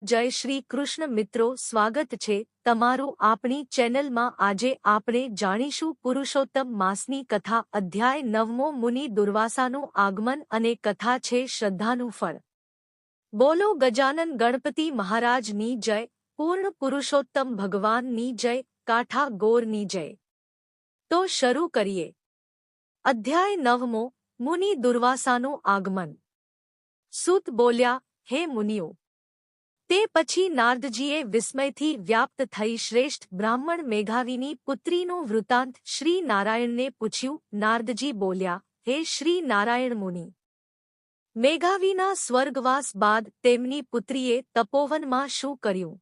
જય શ્રી કૃષ્ણ મિત્રો, સ્વાગત છે તમારું આપણી ચેનલમાં। આજે આપણે જાણીશું પુરુષોત્તમ માસની કથા। અધ્યાય 9મો મુનિ દુર્વાસાનું આગમન અને કથા છે શ્રદ્ધાનું ફળ। બોલો ગજાનન ગણપતિ મહારાજની જય, પૂર્ણ પુરુષોત્તમ ભગવાનની જય, કાઠા ગોરની જય। તો શરૂ કરીએ। અધ્યાય 9મો મુનિ દુર્વાસાનું આગમન। સૂત બોલ્યા, હે મુનિઓ! તે પછી નારદજીએ વિસ્મયથી વ્યાપ્ત થઈ શ્રેષ્ઠ બ્રાહ્મણ મેઘાવીની પુત્રીનું વૃત્તાંત શ્રી નારાયણને પૂછ્યું। નારદજી બોલ્યા, હે શ્રી નારાયણ મુનિ! મેઘાવીના સ્વર્ગવાસ બાદ તેમની પુત્રીએ તપોવનમાં શું કર્યું?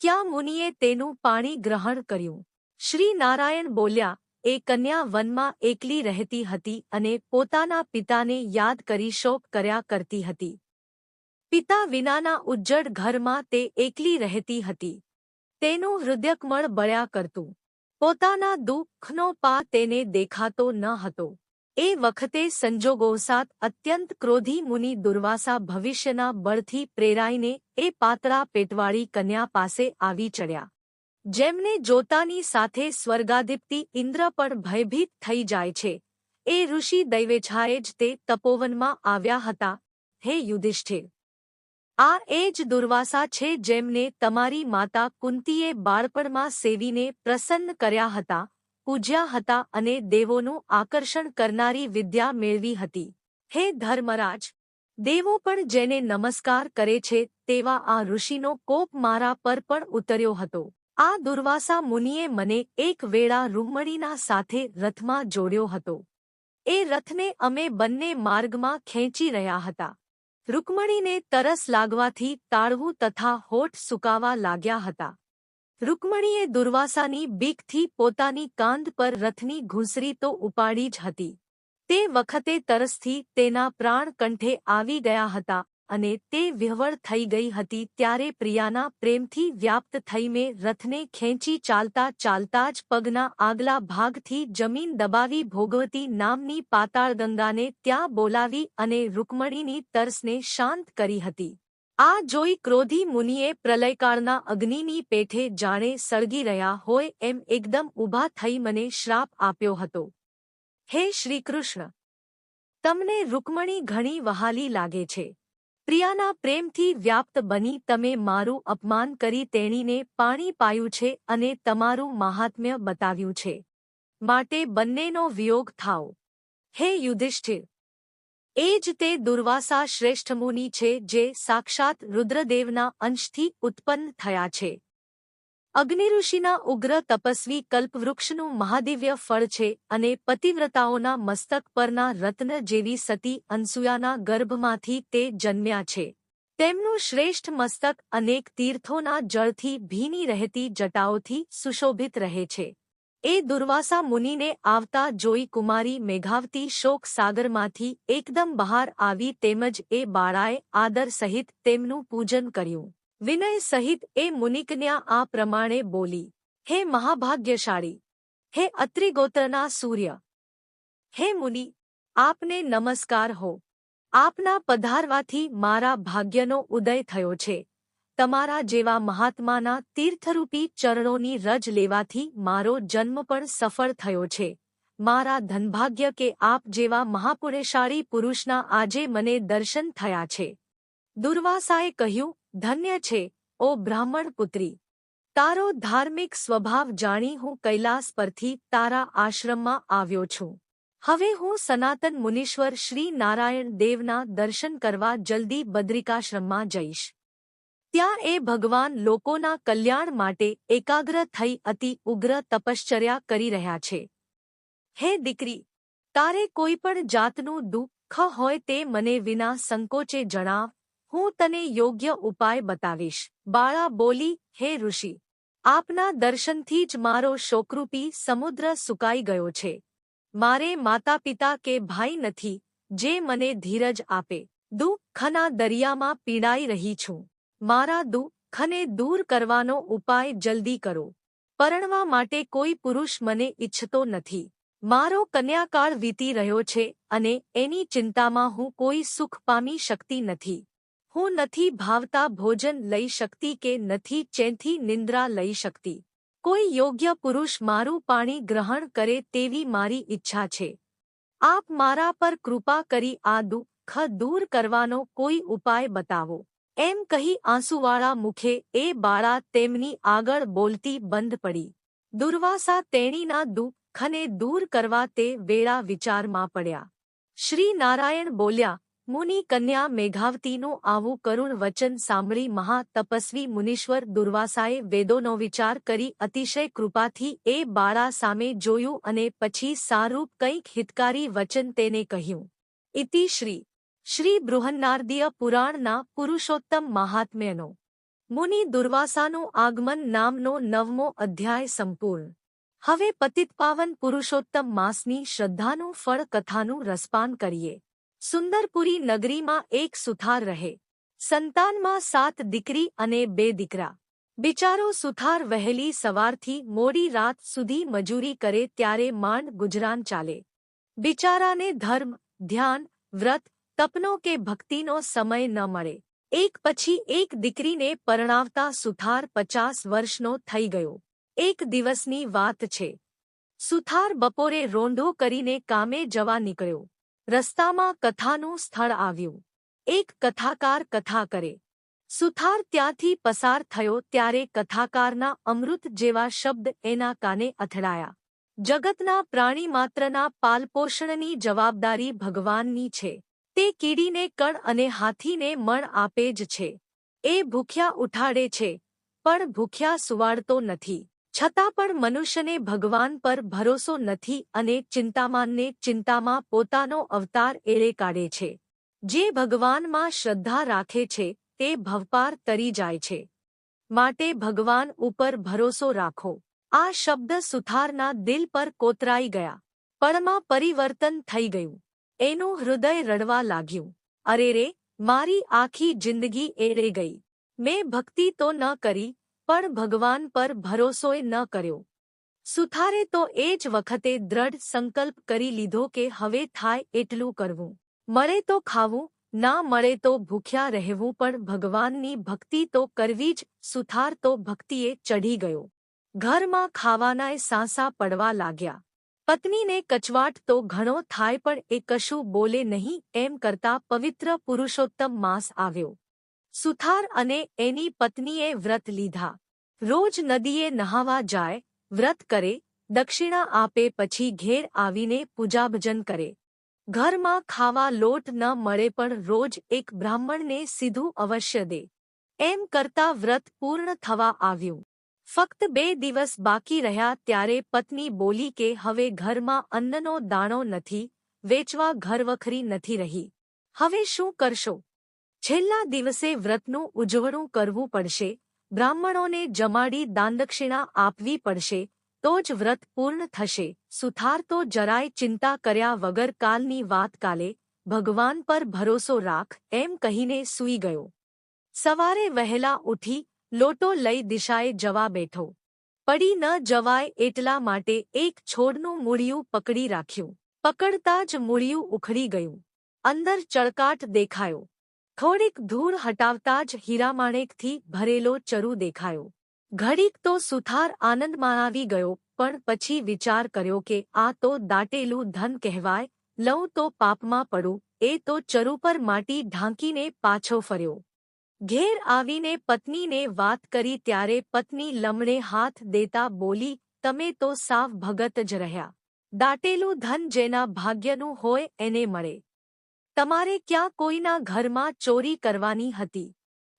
ક્યાં મુનિએ તેનું પાણી ગ્રહણ કર્યું? શ્રી નારાયણ બોલ્યા, એ કન્યા વનમાં એકલી રહેતી હતી અને પોતાના પિતાને યાદ કરી શોક કર્યા કરતી હતી। પિતા વિનાના ઉજ્જડ ઘરમાં તે એકલી રહેતી હતી। તેનું હૃદયકમળ બળ્યા કરતું। પોતાના દુઃખનો પા તેને દેખાતો ન હતો। એ વખતે સંજોગોસાત અત્યંત ક્રોધી મુનિ દુર્વાસા ભવિષ્યના બળથી પ્રેરાઈને એ પાતળા પેટવાળી કન્યા પાસે આવી ચડ્યા। જેમને જોતાની સાથે સ્વર્ગાધિપતિ ઇન્દ્ર પણ ભયભીત થઈ જાય છે, એ ઋષિ દૈવેચ્છાએ જ તે તપોવનમાં આવ્યા હતા। હે યુધિષ્ઠિર! આ એ જ દુર્વાસા છે જેમને તમારી માતા કુંતીએ બાળપણમાં સેવીને પ્રસન્ન કર્યા હતા, પૂજ્યા હતા અને દેવોનું આકર્ષણ કરનારી વિદ્યા મેળવી હતી। હે ધર્મરાજ! દેવો પણ જેને નમસ્કાર કરે છે તેવા આ ઋષિનો કોપ મારા પર પણ ઉતર્યો હતો। આ દુર્વાસા મુનિએ મને એક વેળા રૂક્મણીના સાથે રથમાં જોડ્યો હતો। એ રથને અમે બંને માર્ગમાં ખેંચી રહ્યા હતા। રૂક્મણીને તરસ લાગવાથી તાળવું તથા હોઠ સુકાવા લાગ્યા હતા। રૂક્મણીએ દુર્વાસાની બીકથી પોતાની કાંધ પર રથની ઘૂંસરી તો ઉપાડી જ હતી। તે વખતે તરસથી તેના પ્રાણ કંઠે આવી ગયા હતા અને તે વિહવળ થઈ ગઈ હતી। ત્યારે પ્રિયાના પ્રેમથી વ્યાપ્ત થઈ મેં રથને ખેંચી ચાલતા ચાલતા જ પગના આગલા ભાગથી જમીન દબાવી ભોગવતી નામની પાતાળગંગાને ત્યાં બોલાવી અને રૂક્મણીની તરસને શાંત કરી હતી। આ જોઈ ક્રોધી મુનિએ પ્રલયકાળના અગ્નિની પેઠે જાણે સળગી રહ્યા હોય એમ એકદમ ઊભા થઈ મને શ્રાપ આપ્યો હતો। હે શ્રીકૃષ્ણ! તમને રૂક્મણી ઘણી વહાલી લાગે છે। પ્રિયાના પ્રેમથી વ્યાપ્ત બની તમે મારું અપમાન કરી તેણીને પાણી પાયું છે અને તમારું મહાત્મ્ય બતાવ્યું છે। માટે બંનેનો વિયોગ થાઓ। હે યુધિષ્ઠિર! એ જ તે દુર્વાસા શ્રેષ્ઠ મુનિ છે જે સાક્ષાત રુદ્રદેવના અંશથી ઉત્પન્ન થયા છે। અગ્નિઋષિના ઉગ્ર તપસ્વી કલ્પવૃક્ષનું મહાદિવ્ય ફળ છે અને પતિવ્રતાઓના મસ્તક પરના રત્ન જેવી સતી અનસૂયાના ગર્ભમાંથી તે જન્મ્યા છે। તેમનું શ્રેષ્ઠ મસ્તક અનેક તીર્થોના જળથી ભીની રહેતી જટાઓથી સુશોભિત રહે છે। એ દુર્વાસા મુનિને આવતા જોઈ કુમારી મેઘાવતી શોક સાગરમાંથી એકદમ બહાર આવી તેમજ એ બાળાએ આદર સહિત તેમનું પૂજન કર્યું। વિનય સહિત એ મુનિકન્યા આ પ્રમાણે બોલી, હે મહાભાગ્યશાળી! હે અત્રિગોત્રના સૂર્ય! હે મુનિ! આપને નમસ્કાર હો। આપના પધારવાથી મારા ભાગ્યનો ઉદય થયો છે। તમારા જેવા મહાત્માના તીર્થરૂપી ચરણોની રજ લેવાથી મારો જન્મ પણ સફળ થયો છે। મારા ધનભાગ્ય કે આપ જેવા મહાપુણ્યશાળી પુરુષના આજે મને દર્શન થયા છે। દુર્વાસાએ કહ્યું, ધન્ય છે, ઓ બ્રાહ્મણ પુત્રી! તારો ધાર્મિક સ્વભાવ જાણી હું કૈલાસ પરથી તારા આશ્રમમાં આવ્યો છું। હવે હું સનાતન મુનીશ્વર શ્રી નારાયણ દેવના દર્શન કરવા જલ્દી બદ્રિકાશ્રમમાં જઈશ। ત્યાં એ ભગવાન લોકોના કલ્યાણ માટે એકાગ્ર થઈ અતિ ઉગ્ર તપશ્ચર્યા કરી રહ્યા છે। હે દીકરી! તારે કોઈ પણ જાતનું દુઃખ હોય તે મને વિના સંકોચે જણાવ, હું તને યોગ્ય ઉપાય બતાવીશ। બાળા બોલી, હે ઋષિ! આપના દર્શનથી જ મારો શોકરૂપી સમુદ્ર સુકાઈ ગયો છે। મારે માતા પિતા કે ભાઈ નથી જે મને ધીરજ આપે। દુઃખના દરિયામાં પીડાઈ રહી છું। મારા દુઃખને દૂર કરવાનો ઉપાય જલ્દી કરો। પરણવા માટે કોઈ પુરુષ મને ઈચ્છતો નથી। મારો કન્યાકાળ વીતી રહ્યો છે અને એની ચિંતામાં હું કોઈ સુખ પામી શકતી નથી। હું નથી ભાવતા ભોજન લઈ શકતી કે નથી ચેનથી નિંદ્રા લઈ શકતી. કોઈ યોગ્ય પુરુષ મારું પાણી ગ્રહણ કરે તેવી મારી ઈચ્છા છે. આપ મારા પર કૃપા કરી આ દુઃખ દૂર કરવાનો કોઈ ઉપાય બતાવો. એમ કહી આંસુવાળા મુખે એ બાળા તેમની આગળ બોલતી બંધ પડી. દુર્વાસા તેણીના દુઃખને દૂર કરવા તે વેળા વિચારમાં પડ્યા. શ્રી નારાયણ બોલ્યા, મુનિ કન્યા મેઘાવતીનું આવું કરુણ વચન સાંભળી મહા તપસ્વી મુનીશ્વર દુર્વાસાએ વેદોનો વિચાર કરી અતિશય કૃપાથી એ બાળા સામે જોયું અને પછી સારૂપ કંઈક હિતકારી વચન તેને કહ્યું. ઇતિ શ્રી બૃહન્નારદીય પુરાણના પુરુષોત્તમ મહાત્મ્યનો મુનિ દુર્વાસાનું આગમન નામનો 9મો અધ્યાય સંપૂર્ણ. હવે પતિતપાવન પુરુષોત્તમ માસની શ્રદ્ધાનું ફળ કથાનું રસપાન કરીએ. સુંદરપુરી નગરીમાં એક સુથાર રહે. સંતાનમાં 7 દીકરી અને 2 દીકરા. બિચારો સુથાર વહેલી સવારથી મોડી રાત સુધી મજૂરી કરે ત્યારે માંડ ગુજરાન ચાલે. બિચારાને ધર્મ, ધ્યાન, વ્રત, તપનો કે ભક્તિનો સમય ન મળે. એક પછી એક દીકરીને પરણાવતા સુથાર 50 વર્ષનો થઈ ગયો. એક દિવસની વાત છે. સુથાર બપોરે રોંઢો કરીને કામે જવા નીકળ્યો. રસ્તામાં કથાનું સ્થળ આવ્યું. એક કથાકાર કથા કરે. સુથાર ત્યાંથી પસાર થયો ત્યારે કથાકારના અમૃત જેવા શબ્દ એના કાને અથડાયા. જગતના પ્રાણી માત્રના પાલપોષણની જવાબદારી ભગવાનની છે. તે કીડીને કણ અને હાથીને મણ આપે જ છે. એ ભૂખ્યા ઉઠાડે છે, પણ ભૂખ્યા સુવાડતો નથી. છતાં પણ મનુષ્યને ભગવાન પર ભરોસો નથી અને ચિંતામાનને ચિંતામાં પોતાનો અવતાર એળે કાઢે છે. જે ભગવાનમાં શ્રદ્ધા રાખે છે તે ભવપાર તરી જાય છે. માટે ભગવાન ઉપર ભરોસો રાખો. આ શબ્દ સુથારના દિલ પર કોતરાઈ ગયા. પળમાં પરિવર્તન થઈ ગયું. એનું હૃદય રડવા લાગ્યું. અરે રે, મારી આખી જિંદગી એળે ગઈ. મેં ભક્તિ તો ન કરી, પણ ભગવાન પર ભરોસોય ન કર્યો. સુથારે તો એ જ વખતે દ્રઢ સંકલ્પ કરી લીધો કે હવે થાય એટલું કરવું. મળે તો ખાવું, ના મળે તો ભૂખ્યા રહેવું, પણ ભગવાનની ભક્તિ તો કરવી જ. સુથાર તો ભક્તિએ ચઢી ગયો. ઘરમાં ખાવાનાય સાંસા પડવા લાગ્યા. પત્નીને કચવાટ તો ઘણો થાય પણ એ કશું બોલે નહીં. એમ કરતા પવિત્ર પુરુષોત્તમ માસ આવ્યો. સુથાર અને એની પત્નીએ વ્રત લીધા. રોજ નદીએ નહાવા જાય, વ્રત કરે, દક્ષિણા આપે, પછી ઘેર આવીને પૂજાભજન કરે. ઘરમાં ખાવા લોટ ન મળે પણ રોજ એક બ્રાહ્મણને સીધું અવશ્ય દે. એમ કરતા વ્રત પૂર્ણ થવા આવ્યું. ફક્ત 2 દિવસ બાકી રહ્યા ત્યારે પત્ની બોલી કે હવે ઘરમાં અન્નનો દાણો નથી, વેચવા ઘરવખરી નથી રહી. હવે શું કરશો? છેલ્લા દિવસે વ્રતનું ઉજવણું કરવું પડશે. બ્રાહ્મણોને જમાડી દાનદક્ષિણા આપવી પડશે, તો જ વ્રત પૂર્ણ થશે. સુથાર તો જરાય ચિંતા કર્યા વગર કાલની વાત કાલે, ભગવાન પર ભરોસો રાખ, એમ કહીને સૂઈ ગયો. સવારે વહેલા ઉઠી લોટો લઈ દિશાએ જવા બેઠો. પડી ન જવાય એટલા માટે એક છોડનું મૂળિયું પકડી રાખ્યું. પકડતા જ મૂળિયું ઉખડી ગયું. અંદર ચળકાટ દેખાયો. થોડીક ધૂળ હટાવતા જ હીરામાણેકથી ભરેલો ચરુ દેખાયો. ઘડીક તો સુથાર આનંદમાં આવી ગયો, પણ પછી વિચાર કર્યો કે આ તો દાટેલું ધન કહેવાય. લઉં તો પાપમાં પડું. એ તો ચરુ પર માટી ઢાંકીને પાછો ફર્યો. ઘેર આવીને પત્નીને વાત કરી ત્યારે પત્ની લમણે હાથ દેતા બોલી, તમે તો સાવ ભગત જ રહ્યા. દાટેલું ધન જેના ભાગ્યનું હોય એને મળે. તમારે ક્યાં કોઈના ઘરમાં ચોરી કરવાની હતી?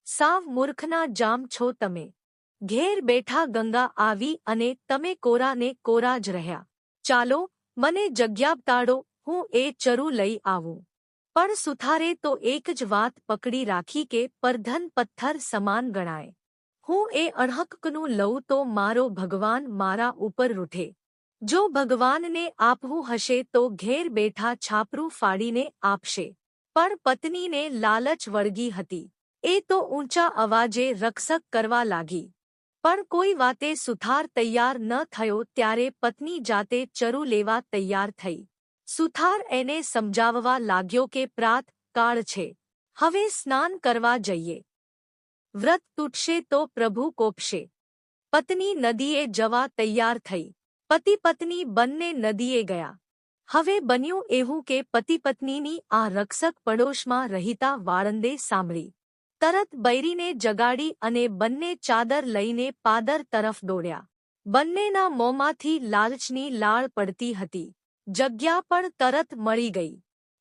સાવ મૂર્ખના જામ છો તમે. ઘેર બેઠા ગંગા આવી અને તમે કોરાને કોરા જ રહ્યા. ચાલો, મને જગ્યા બતાડો, હું એ ચરુ લઈ આવું. પણ સુથારે તો એક જ વાત પકડી રાખી કે પરધન પથ્થર સમાન ગણાય. હું એ અણહકનું લઉં તો મારો ભગવાન મારા ઉપર રૂઠે. જો ભગવાનને આપવું હશે તો ઘેર બેઠા છાપરું ફાડીને આપશે. પણ પત્નીને લાલચ વળગી હતી. એ તો ઊંચા અવાજે રકસક કરવા લાગી. પણ કોઈ વાતે સુથાર તૈયાર ન થયો ત્યારે પત્ની જાતે ચરુ લેવા તૈયાર થઈ. સુથાર એને સમજાવવા લાગ્યો કે પ્રાત કાળ છે. હવે સ્નાન કરવા જઈએ. વ્રત તૂટશે તો પ્રભુ કોપશે. પત્ની નદીએ જવા તૈયાર થઈ. પતિ પત્ની બંને નદીએ ગયા. હવે બન્યું એવું કે પતિ પત્નીની આ રક્ષક પડોશમાં રહેતા વાળંદે સાંભળી. તરત બૈરીને જગાડી અને બંને ચાદર લઈને પાદર તરફ દોડ્યા. બંનેના મોંમાંથી લાલચની લાળ પડતી હતી. જગ્યા પણ તરત મળી ગઈ.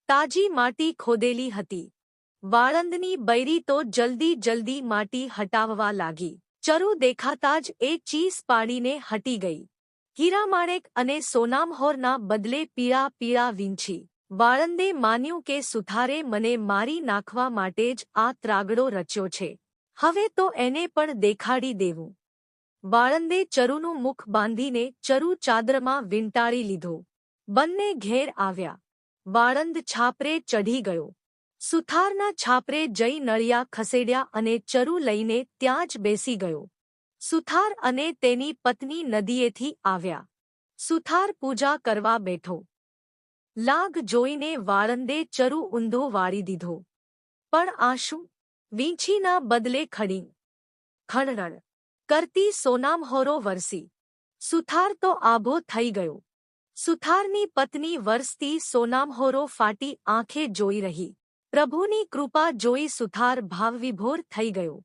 તાજી માટી ખોદેલી હતી. વાળંદની બૈરી તો જલ્દી માટી હટાવવા લાગી. ચરુ દેખાતા જ એ ચીસ પાડીને હટી ગઈ. હીરામાણેક અને સોનામહોરના બદલે પીળા વીંછી. વાળંદે માન્યું કે સુથારે મને મારી નાખવા માટે જ આ ત્રાગડો રચ્યો છે. હવે તો એને પણ દેખાડી દેવું. વાળંદે ચરુનું મુખ બાંધીને ચરુ ચાદરમાં વીંટાળી લીધો. બંને ઘેર આવ્યા. વાળંદ છાપરે ચઢી ગયો. સુથારના છાપરે જઈ નળિયા ખસેડ્યા અને ચરુ લઈને ત્યાં જ બેસી ગયો. સુથાર અને તેની પત્ની નદીએથી આવ્યા. સુથાર પૂજા કરવા બેઠો. લાગ જોઈને વાળંદે ચરુ ઊંધો વાળી દીધો. પણ આ શું? વીંછીના બદલે ખડી ખડરડ કરતી સોનામહોરો વરસી. સુથાર તો આભો થઈ ગયો. સુથારની પત્ની વરસતી સોનામહોરો ફાટી આંખે જોઈ રહી. પ્રભુની કૃપા જોઈ સુથાર ભાવવિભોર થઈ ગયો.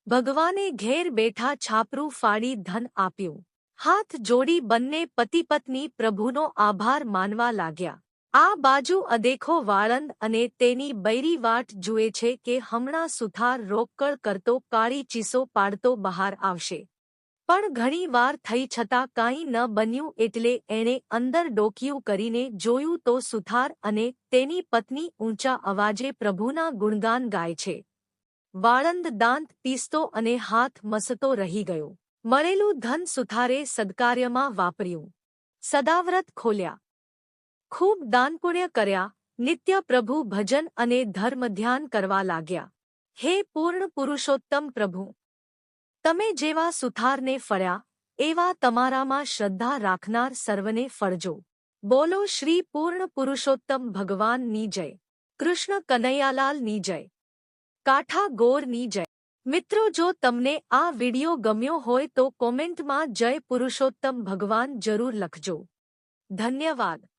ભગવાને ઘેર બેઠા છાપરું ફાડી ધન આપ્યું. હાથ જોડી બંને પતિ પત્ની પ્રભુનો આભાર માનવા લાગ્યા. આ બાજુ અદેખો વાળંદ અને તેની બૈરી વાટ જુએ છે કે હમણાં સુથાર રોકકળ કરતો કાળી ચીસો પાડતો બહાર આવશે. પણ ઘણી વાર થઈ છતાં કાંઈ ન બન્યું એટલે એણે અંદર ડોકિયું કરીને જોયું તો સુથાર અને તેની પત્ની ઊંચા અવાજે પ્રભુના ગુણગાન ગાય છે. વાળંદ દાંત પીસતો અને હાથ મસતો રહી ગયો. મળેલું ધન સુથારે સદકાર્યમાં વાપર્યું. સદાવ્રત ખોલ્યા. ખૂબ દાનપુણ્ય કર્યા. નિત્ય પ્રભુ ભજન અને ધર્મધ્યાન કરવા લાગ્યા. હે પૂર્ણ પુરુષોત્તમ પ્રભુ, તમે જેવા સુથારને ફળ્યા એવા તમારામાં શ્રદ્ધા રાખનાર સર્વને ફળજો. બોલો શ્રી પૂર્ણ પુરુષોત્તમ ભગવાનની જય. કૃષ્ણ કનૈયાલાલની જય. કાઠા ગોરની જય. મિત્રો, જો તમને આ વિડિયો ગમ્યો હોય તો કોમેન્ટમાં જય પુરુષોત્તમ ભગવાન જરૂર લખજો. ધન્યવાદ.